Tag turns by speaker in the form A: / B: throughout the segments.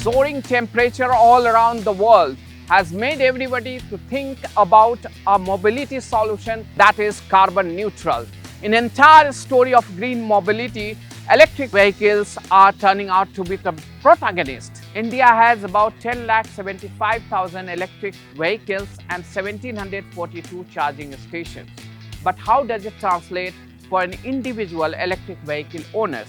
A: soaring temperature all around the world has made everybody to think about a mobility solution that is carbon neutral. In the entire story of green mobility, electric vehicles are turning out to be the protagonist. India has about 10,75,000 electric vehicles and 1,742 charging stations. But how does it translate for an individual electric vehicle owners?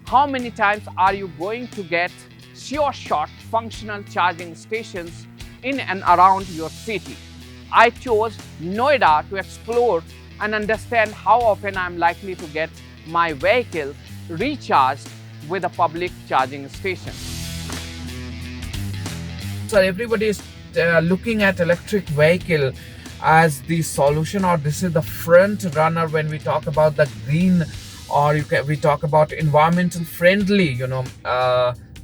A: How many times are you going to get sure shot functional charging stations in and around your city? I chose Noida to explore and understand how often I am likely to get my vehicle recharged with a public charging station.
B: So everybody is looking at electric vehicle as the solution, or this is the front runner when we talk about the green, or we talk about environmental friendly,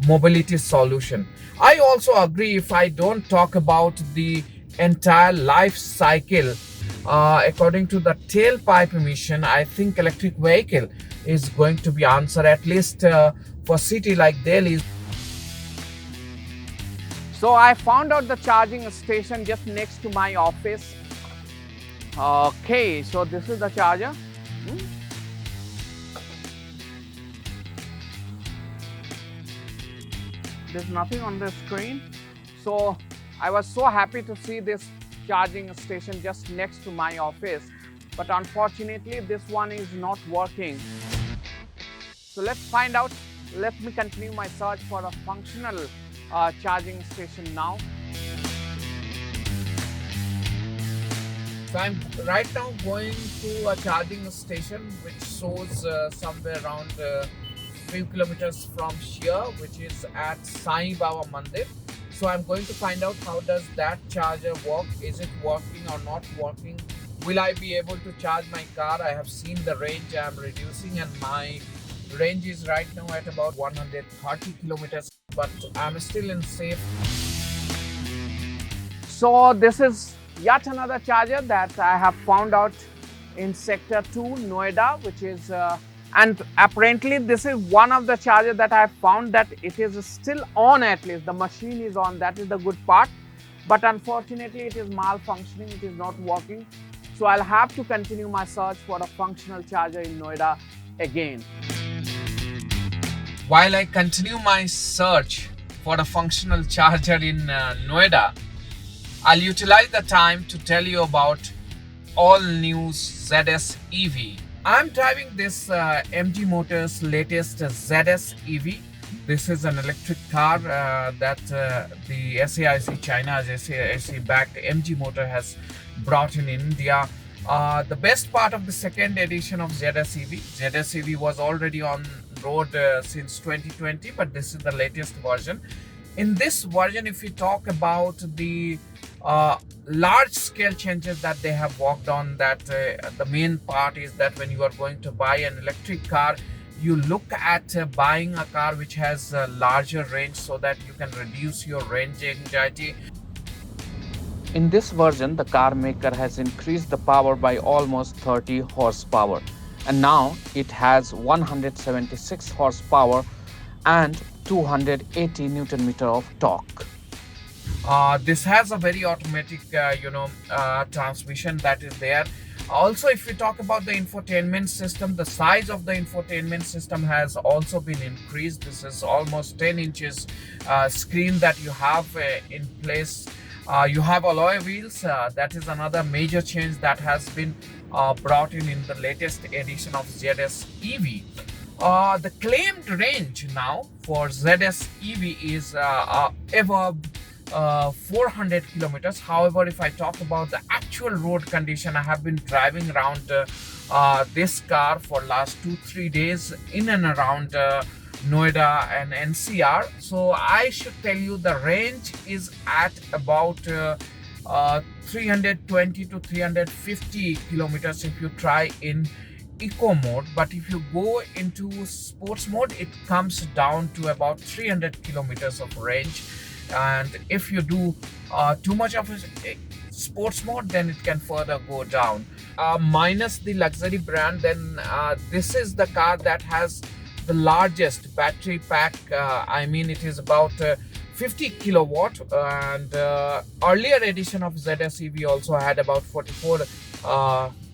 B: mobility solution. I also agree if I don't talk about the entire life cycle. According to the tailpipe emission, I think electric vehicle is going to be answer, at least for city like Delhi.
A: So I found out the charging station just next to my office. Okay, so this is the charger. There's nothing on the screen. So I was so happy to see this charging station just next to my office. But unfortunately, this one is not working. So let's find out. Let me continue my search for a functional charging station now.
B: So I'm right now going to a charging station which shows somewhere around few kilometers from here, which is at Sai Baba Mandir. So I'm going to find out how does that charger work. Is it working or not working? Will I be able to charge my car? I have seen the range I'm reducing, and my range is right now at about 130 kilometers, but I'm still in safe.
A: So this is yet another charger that I have found out in Sector 2, Noida, which is and apparently this is one of the chargers that I have found that it is still on, at least the machine is on. That is the good part. But unfortunately it is malfunctioning, it is not working. So I'll have to continue my search for a functional charger in Noida again.
B: While I continue my search for a functional charger in Noida, I'll utilize the time to tell you about all new ZS EV. I'm driving this MG Motors latest ZS EV. This is an electric car that the SAIC China's SAIC backed MG Motor has brought in India. The best part of the second edition of ZS EV. ZS EV was already on road since 2020, but this is the latest version. In this version, if you talk about the large scale changes that they have worked on, that the main part is that when you are going to buy an electric car, you look at buying a car which has a larger range so that you can reduce your range anxiety.
A: In this version, the car maker has increased the power by almost 30 horsepower, and now it has 176 horsepower and 280 Newton meter of torque.
B: This has a very automatic transmission that is there. Also, if we talk about the infotainment system, the size of the infotainment system has also been increased. This is almost 10 inches screen that you have in place. You have alloy wheels. That is another major change that has been brought in the latest edition of ZS EV. The claimed range now for ZS EV is above 400 kilometers. However, if I talk about the actual road condition, I have been driving around this car for last 2-3 days in and around Noida and NCR. So I should tell you the range is at about 320 to 350 kilometers if you try in eco mode, but if you go into sports mode, it comes down to about 300 kilometers of range. And if you do too much of a sports mode, then it can further go down. Minus the luxury brand, then this is the car that has the largest battery pack. I mean, it is about 50 kilowatt, and earlier edition of ZS EV also had about 44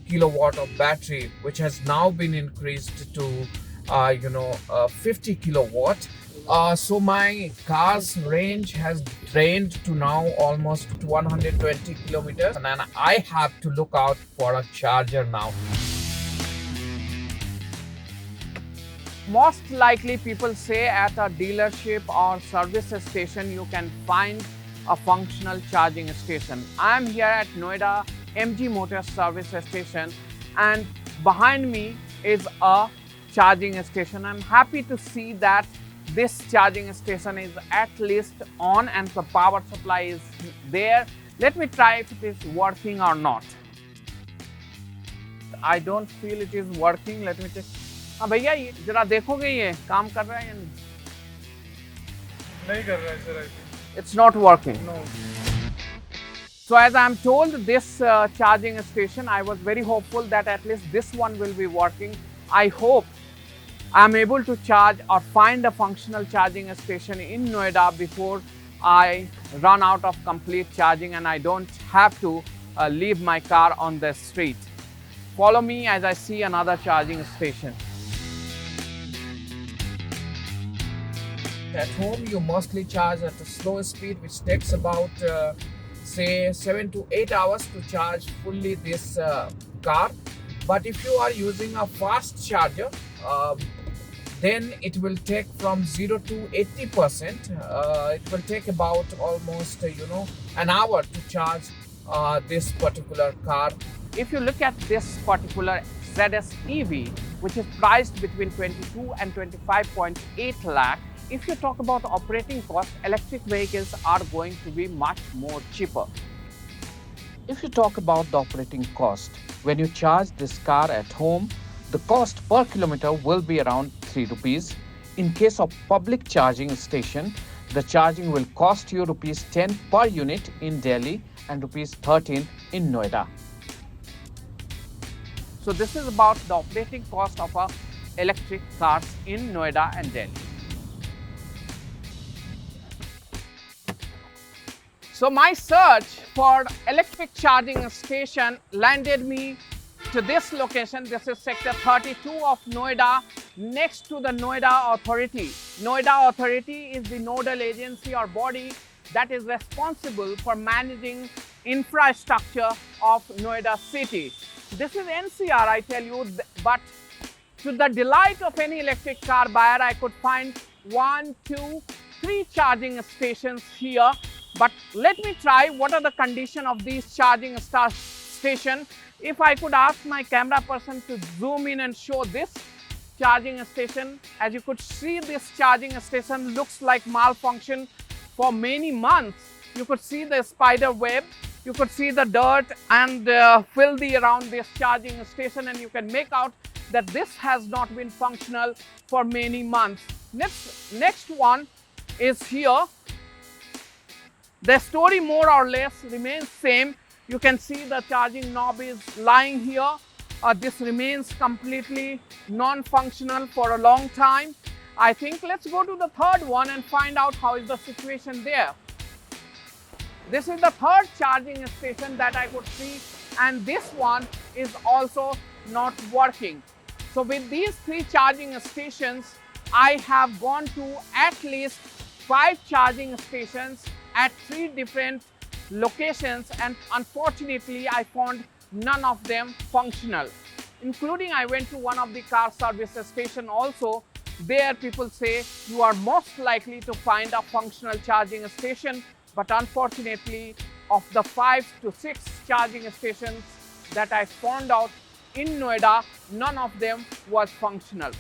B: kilowatt of battery, which has now been increased to 50 kilowatt. So my car's range has drained to now almost 120 kilometers, and then I have to look out for a charger now.
A: Most likely people say at a dealership or service station you can find a functional charging station. I am here at Noida MG Motors service station, and behind me is a charging station. I'm happy to see that this charging station is at least on and the power supply is there. Let me try if it is working or not. I don't feel it is working. Let me check. हाँ भैया, ये जरा देखोगे ये काम कर रहा है या नहीं?
C: नहीं कर रहा है sir, I think.
A: It's not working.
C: No.
A: So as I'm told, this charging station, I was very hopeful that at least this one will be working. I hope I'm able to charge or find a functional charging station in Noida before I run out of complete charging and I don't have to leave my car on the street. Follow me as I see another charging station.
B: At home, you mostly charge at a slow speed, which takes about say 7 to 8 hours to charge fully this car. But if you are using a fast charger, then it will take from 0 to 80%. It will take about almost an hour to charge this particular car.
A: If you look at this particular ZS EV, which is priced between 22 and 25.8 lakh, if you talk about operating cost, electric vehicles are going to be much more cheaper. If you talk about the operating cost, when you charge this car at home, the cost per kilometer will be around 3 rupees. In case of public charging station, the charging will cost you rupees 10 per unit in Delhi and rupees 13 in Noida. So this is about the operating cost of electric cars in Noida and Delhi. So my search for electric charging station landed me to this location. This is sector 32 of Noida, next to the Noida Authority. Noida Authority is the nodal agency or body that is responsible for managing infrastructure of Noida city. This is NCR, I tell you, but to the delight of any electric car buyer, I could find 1, 2, 3 charging stations here. But let me try what are the condition of these charging station. If I could ask my camera person to zoom in and show this charging station. As you could see, this charging station looks like malfunction for many months. You could see the spider web. You could see the dirt and filthy around this charging station, and you can make out that this has not been functional for many months. Next one is here. The story more or less remains same. You can see the charging knob is lying here. This remains completely non-functional for a long time. I think let's go to the third one and find out how is the situation there. This is the third charging station that I could see, and this one is also not working. So with these 3 charging stations, I have gone to at least 5 charging stations at 3 different locations, and unfortunately I found none of them functional. Including I went to one of the car service station also. There people say you are most likely to find a functional charging station, but unfortunately of the 5 to 6 charging stations that I found out in Noida, none of them was functional.